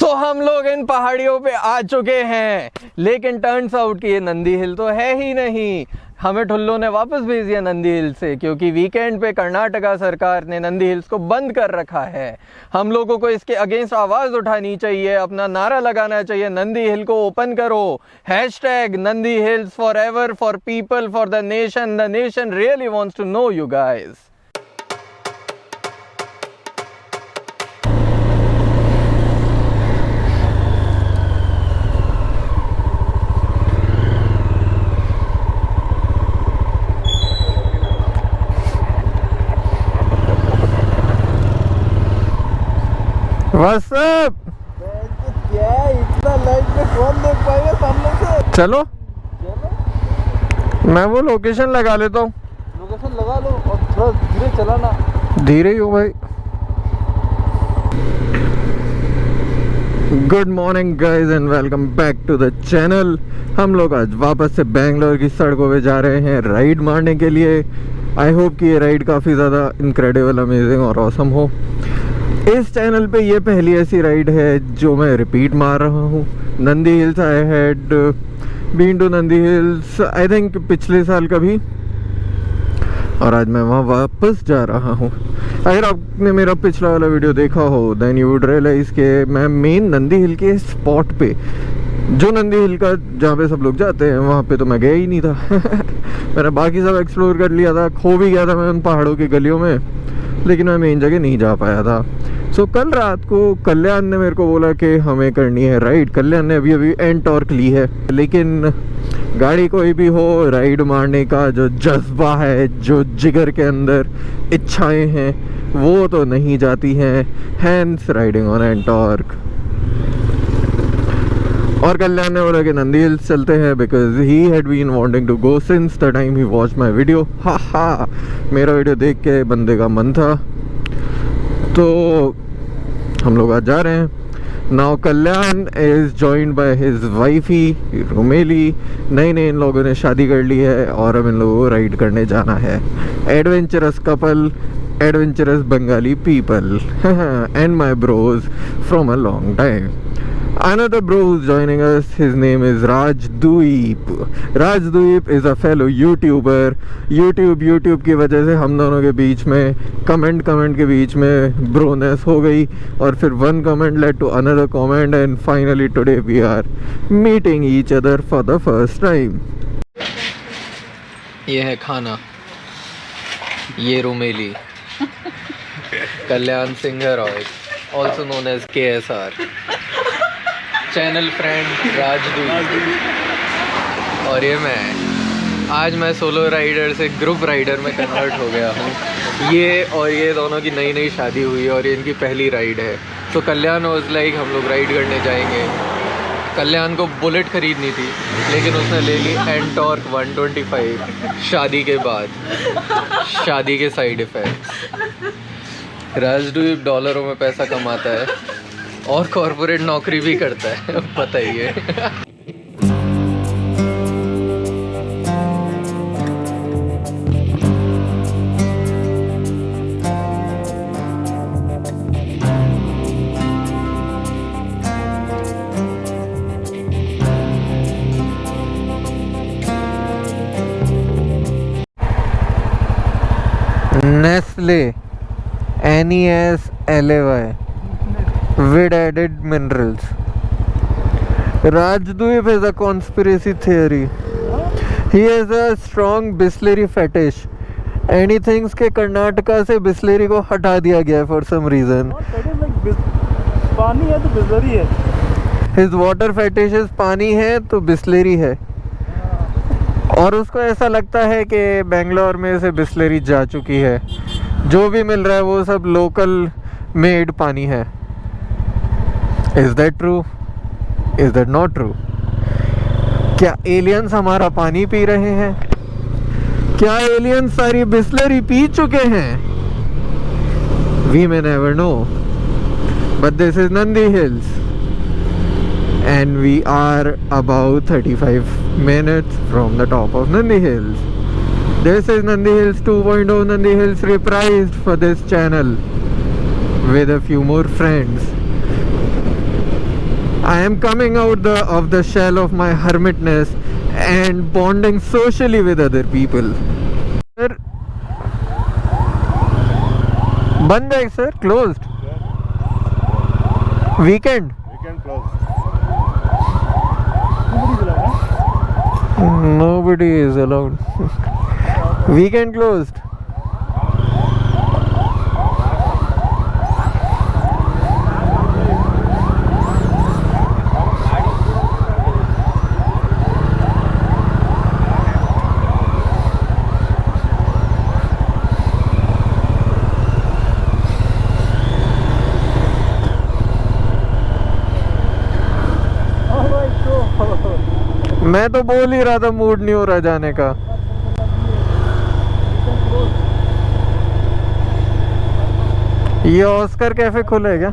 तो हम लोग इन पहाड़ियों पे आ चुके हैं, लेकिन टर्न्स आउट कि ये नंदी हिल तो है ही नहीं। हमें ठुल्लो ने वापस भेज दिया नंदी हिल से, क्योंकि वीकेंड पे कर्नाटका सरकार ने नंदी हिल्स को बंद कर रखा है। हम लोगों को इसके अगेंस्ट आवाज़ उठानी चाहिए, अपना नारा लगाना चाहिए, नंदी हिल को ओपन करो। Hashtag Nandi hills forever, for people, for the nation really wants to know you guys. What's up? क्या इतना लाइट में कौन देख पाएगा सामने से। चलो मैं वो लोकेशन लगा लेता हूँ। लोकेशन लगा लो और थोड़ा धीरे चलाना। धीरे ही हो भाई। Good morning guys and welcome back to the channel. हम लोग आज वापस से बेंगलोर की सड़कों पे जा रहे हैं राइड मारने के लिए। आई होप कि ये राइड काफ़ी ज़्यादा इनक्रेडिबल, अमेजिंग और ऑसम हो। इस चैनल पे ये पहली ऐसी राइड है जो मैं रिपीट मार रहा हूँ। Nandi hills I had been to Nandi hills I think पिछले साल का भी, और आज मैं वहाँ वापस जा रहा हूँ। अगर आपने मेरा पिछला वाला वीडियो देखा हो देन यू वुड रियलाइज के मैं मेन नंदी हिल के स्पॉट पे, जो नंदी हिल का जहाँ पे सब लोग जाते हैं, वहाँ पे तो मैं गया ही नहीं था। मैंने बाकी सब एक्सप्लोर कर लिया था, खो भी गया था मैं उन पहाड़ों की गलियों में, लेकिन मैं मेन जगह नहीं जा पाया था। सो कल रात को कल्याण ने मेरे को बोला कि हमें करनी है राइड। कल्याण ने अभी एनटॉर्क ली है, लेकिन गाड़ी कोई भी हो, राइड मारने का जो जज्बा है, जो जिगर के अंदर इच्छाएं हैं, वो तो नहीं जाती हैं। Hans riding on NTorq. और कल्याण ने बोला कि नंदी हिल्स चलते हैं, because he had been wanting to go since the time he watch my video. हा मेरा वीडियो देख के बंदे का मन था, तो हम लोग आज जा रहे हैं। Now Kalyan is joined by his wifey Romeli. नई इन लोगों ने शादी कर ली है और अब इन लोगों को राइड करने जाना है। Adventurous couple, adventurous Bengali people and my bros from a long time. Another bro who's joining us, his name is Rajdeep. Rajdeep is a fellow YouTuber. YouTube की वजह से हम दोनों के बीच में कमेंट के बीच में ब्रोनेस हो गई, और फिर one comment led to another comment and finally today we are meeting each other for the first time. ये है खाना, ये रोमेली, Kalyan Singh Roy, also known as KSR, channel friend राजदूत, और ये आज मैं सोलो राइडर से ग्रुप राइडर में कन्वर्ट हो गया हूँ। ये दोनों की नई शादी हुई है और ये इनकी पहली राइड है। तो कल्याण वाज लाइक हम लोग राइड करने जाएंगे। कल्याण को बुलेट खरीदनी थी, लेकिन उसने ले ली एनटॉर्क 125 शादी के बाद, शादी के साइड इफ़ेक्ट्स। राजदूत डॉलरों में पैसा कमाता है और कॉर्पोरेट नौकरी भी करता है, बताइए। Nestle NESLAY with added minerals. Rajdeep is a conspiracy theory. He has a strong Bisleri fetish. Anything के कर्नाटका से बिस्लेरी को हटा दिया गया है for some reason. पानी है तो बिस्लेरी है. His water fetish is पानी है तो बिस्लेरी है. और उसको ऐसा लगता है कि बेंगलोर में से बिस्लेरी जा चुकी है, जो भी मिल रहा है वो सब लोकल मेड पानी है। Is that true? Is that not true? क्या एलियंस हमारा पानी पी रहे हैं? क्या एलियंस सारी बिस्लरी पी चुके हैं? We may never know. But this is Nandi Hills, and we are about 35 minutes from the top of Nandi Hills. This is Nandi Hills 2.0, Nandi Hills reprised for this channel with a few more friends. I am coming out of the shell of my hermitness and bonding socially with other people. Sir, बंद है sir, closed. Weekend. Weekend closed. Nobody is allowed. Weekend closed. मैं तो बोल ही रहा था mood नहीं हो रहा जाने का. ये ऑस्कर कैफे खुला है क्या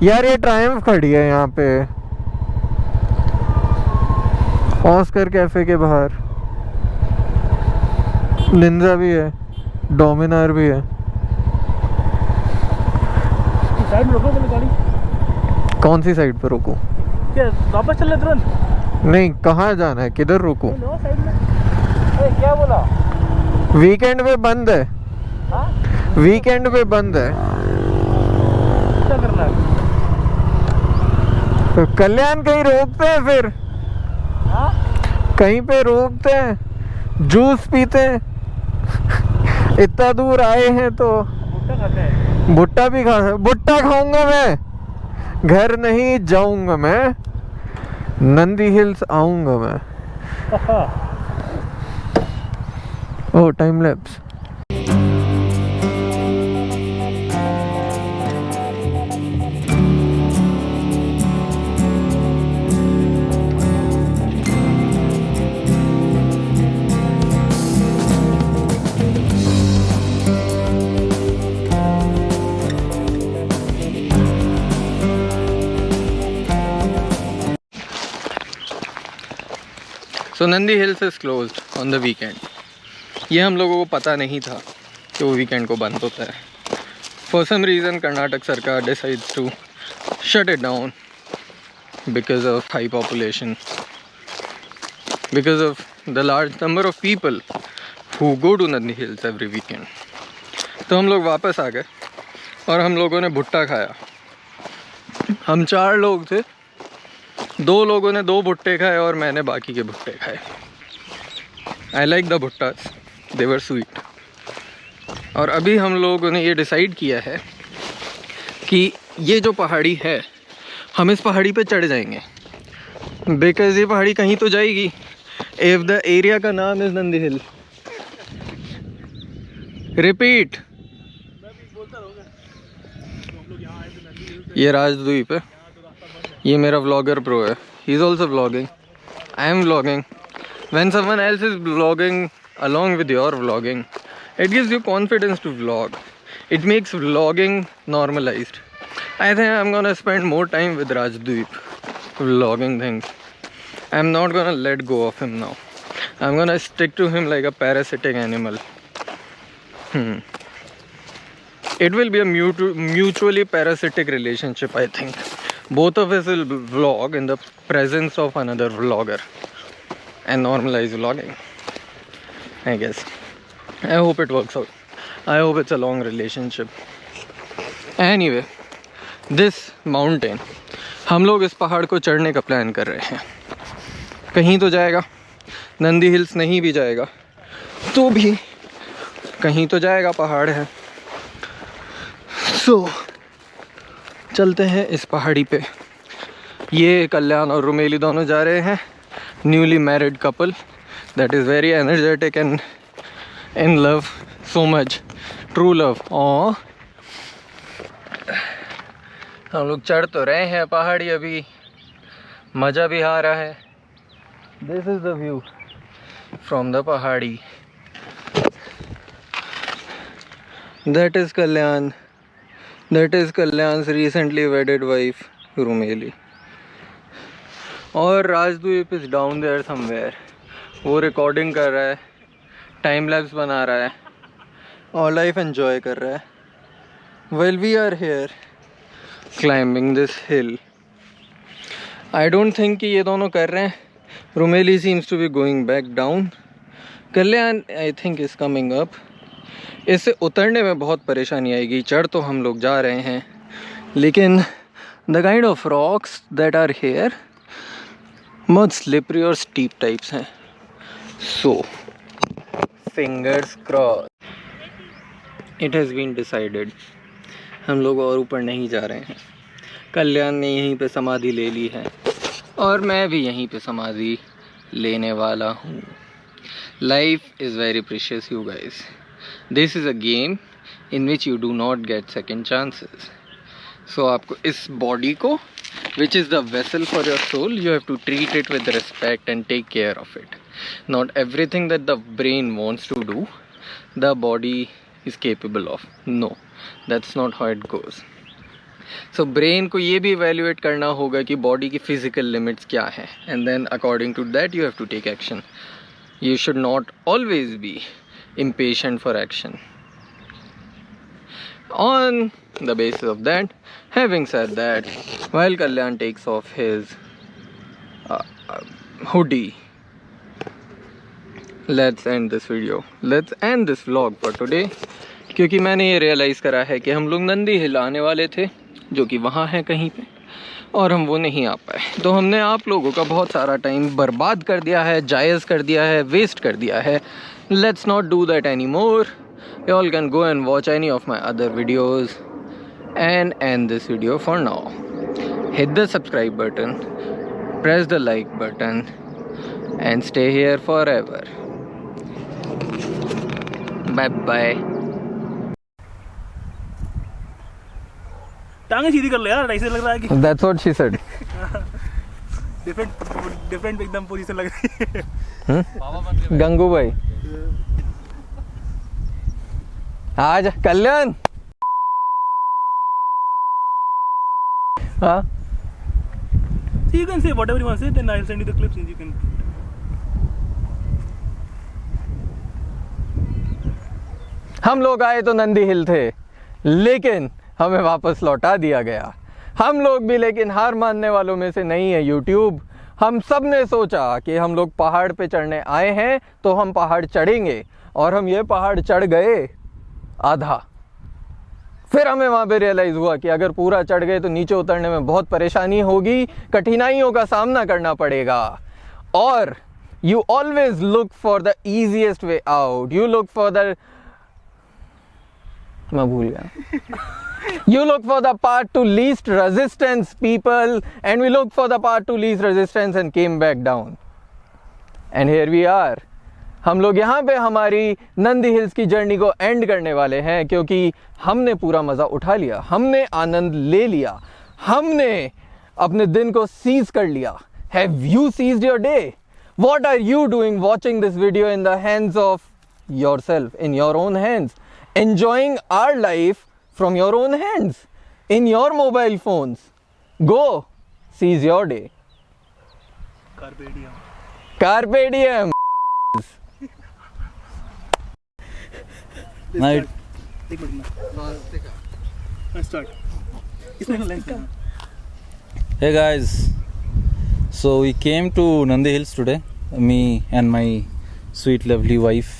यार? ये ट्रायम्फ खड़ी है यहाँ पे ऑस्कर कैफे के बाहर. लिंजा भी है, डोमिनार भी है. साइड में रोको गाड़ी. कौन सी साइड पे रुकूं? क्या वापस चल रहे तुरंत? नहीं, कहाँ जाना है, किधर रुकूं? साइड में. क्या बोला? वीकेंड पे बंद है. हाँ? वीकेंड पे बंद है. क्या करना है? तो कल्याण कहीं रोकते हैं फिर. हाँ? कहीं पे रोकते हैं, जूस पीते हैं. इतना दूर आए हैं तो भुट्टा खाते हैं. भुट्टा भी भुट्टा खाऊंगा मैं. घर नहीं जाऊंगा मैं, नंदी हिल्स आऊंगा मैं. Oh, time lapse. So Nandi hills is closed on the weekend. ये हम लोगों को पता नहीं था कि वो वीकेंड को बंद होता है. For some reason Karnataka sarkar decides to shut it down because of high population, because of the large number of people who go to Nandi hills every weekend. तो हम लोग वापस आ गए और हम लोगों ने भुट्टा खाया. हम 4 लोग थे. 2 लोगों ने 2 भुट्टे खाए और मैंने बाकी के भुट्टे खाए. I like the bhuttas, they were sweet. और अभी हम लोगों ने ये डिसाइड किया है कि ये जो पहाड़ी है, हम इस पहाड़ी पे चढ़ जाएंगे. बिकॉज ये पहाड़ी कहीं तो जाएगी. इफ द एरिया का नाम इज नंदी हिल. रिपीट. ये राजद्वीप है. ये मेरा व्लॉगर प्रो है. He is also vlogging. I am vlogging. When someone else is vlogging along with your vlogging, it gives you confidence to vlog. It makes vlogging normalized. I think I'm gonna spend more time with Rajdweep vlogging things. I'm not gonna let go of him now. I'm gonna stick to him like a parasitic animal. It will be a mutually parasitic relationship, I think. Both of us will vlog in the presence of another vlogger and normalize vlogging, I guess. I hope it works out. I hope it's a long relationship. Anyway, this mountain, हम लोग इस पहाड़ को चढ़ने का plan कर रहे हैं. कहीं तो जाएगा. नंदी हिल्स नहीं भी जाएगा तो भी कहीं तो जाएगा, पहाड़ है. सो चलते हैं इस पहाड़ी पे. ये कल्याण और रुमेली दोनों जा रहे हैं. Newly married couple that is very energetic and in love so much. True love. Oh, हम लोग चढ़ तो रहे हैं पहाड़ी. अभी मज़ा भी आ रहा है. This is the view from the पहाड़ी. That is Kalyan. That is Kalyan's recently wedded wife Rumeli. और राजद्वीप is down there somewhere. वो रिकॉर्डिंग कर रहा है, टाइम लैप्स बना रहा है और लाइफ एंजॉय कर रहा है. Well we are here climbing this hill. I don't think कि ये दोनों कर रहे हैं. Rumeli seems to be going back down. Kalyan I think is coming up. इससे उतरने में बहुत परेशानी आएगी. चढ़ तो हम लोग जा रहे हैं, लेकिन the kind of rocks that are here बहुत स्लिपरी और स्टीप टाइप्स हैं. So fingers cross. It has been decided, हम लोग और ऊपर नहीं जा रहे हैं. कल्याण ने यहीं पे समाधि ले ली है और मैं भी यहीं पे समाधि लेने वाला हूँ. Life is very precious you guys. This is a game in which you do not get second chances. So आपको इस बॉडी को, which is the vessel for your soul, you have to treat it with respect and take care of it. Not everything that the brain wants to do, the body is capable of. No, that's not how it goes. So brain को ये भी evaluate करना होगा कि body की physical limits क्या है, and then according to that you have to take action. You should not always be impatient for action. On the basis of that, having said that, while Kalyan takes off his hoodie, let's end this video. Let's end this vlog for today. क्योंकि मैंने ये realise करा है कि हम लोग नंदी हिल आने वाले थे, जो कि वहाँ है कहीं पे, और हम वो नहीं आ पाए. तो हमने आप लोगों का बहुत सारा टाइम बर्बाद कर दिया है, जायज़ कर दिया है, वेस्ट कर दिया है. Let's not do that anymore. You all can go and watch any of my other videos and end this video for now. Hit the subscribe button, press the like button, and stay here forever. Bye bye. टांगे सीधी कर ले यार, ऐसे लग रहा है कि That's what she said. Different एकदम पोजीशन लग रही है. गंगू भाई आज कल्याण. हाँ, You can say whatever you want to say, then I'll send you the clips and you can. हम लोग आए तो नंदी हिल थे, लेकिन हमें वापस लौटा दिया गया. हम लोग भी लेकिन हार मानने वालों में से नहीं है यूट्यूब. हम सब ने सोचा कि हम लोग पहाड़ पे चढ़ने आए हैं तो हम पहाड़ चढ़ेंगे, और हम ये पहाड़ चढ़ गए आधा. फिर हमें वहाँ पे रियलाइज़ हुआ कि अगर पूरा चढ़ गए तो नीचे उतरने में बहुत परेशानी होगी, कठिनाइयों का सामना करना पड़ेगा. और you always look for the easiest way out. You look for the, मैं भूल गया. You look for the path to least resistance, people, and we look for the path to least resistance and came back down. And here we are. हम लोग यहाँ पे हमारी Nandi hills की journey को एंड करने वाले हैं, क्योंकि हमने पूरा मज़ा उठा लिया, हमने आनंद ले लिया, हमने अपने दिन को सीज कर लिया. Have you seized your day? What are you doing watching this video in the hands of yourself, in your own hands, enjoying our life from your own hands, in your mobile phones? Go, seize your day. Carpe diem. Carpe diem. Night. एक minute ना. Start. इसमें lens. Hey guys, so we came to Nandi Hills today, me and my sweet lovely wife.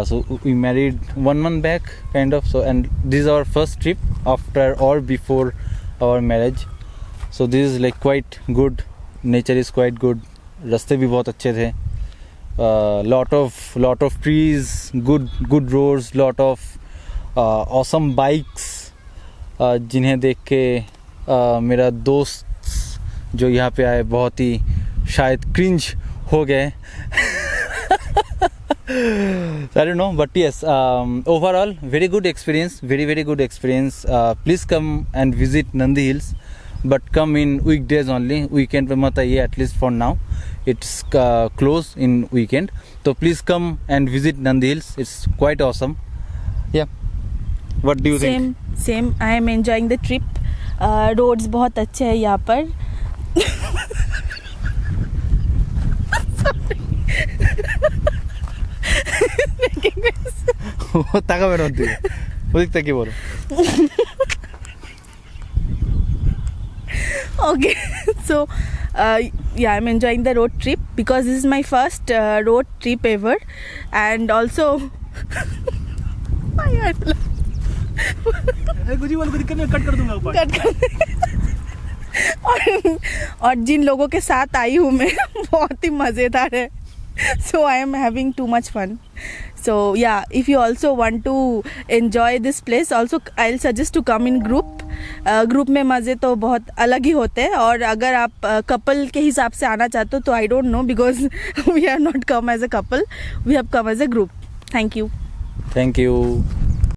So we married 1 month back kind of, so, and this is our first trip after or before our marriage. So this is like quite good, nature is quite good, रास्ते भी बहुत अच्छे थे, lot of trees, good roads, lot of awesome bikes, जिन्हें देख के मेरा दोस्त जो यहाँ पे आए बहुत ही शायद क्रिंज हो गए. I don't know, but yes, overall very good experience, very good experience. Please come and visit Nandi Hills, but come in weekdays only. Weekend पे मत आइए, at least for now. It's closed in weekend, so please come and visit Nandi Hills. It's quite awesome. Yeah. What do you think? Same. I am enjoying the trip. Roads बहुत अच्छे हैं यहाँ पर. वो ताका में रोती है, वो दिखता क्या बोलो. Okay, so yeah, I'm enjoying the road trip because this is my first road trip ever, and also कुछ ही बोल को दिक्कत नहीं, कट कर दूंगा ऊपर। और जिन लोगों के साथ आई हूँ मैं बहुत ही मज़ेदार है, so I am having too much fun. So yeah, if you also want to enjoy this place, also I'll suggest to come in group. Group में मज़े तो बहुत अलग ही होते हैं, और अगर आप कपल के हिसाब से आना चाहते हो तो I don't know, because we are not come as a couple, we have come as a group. Thank you. Thank you.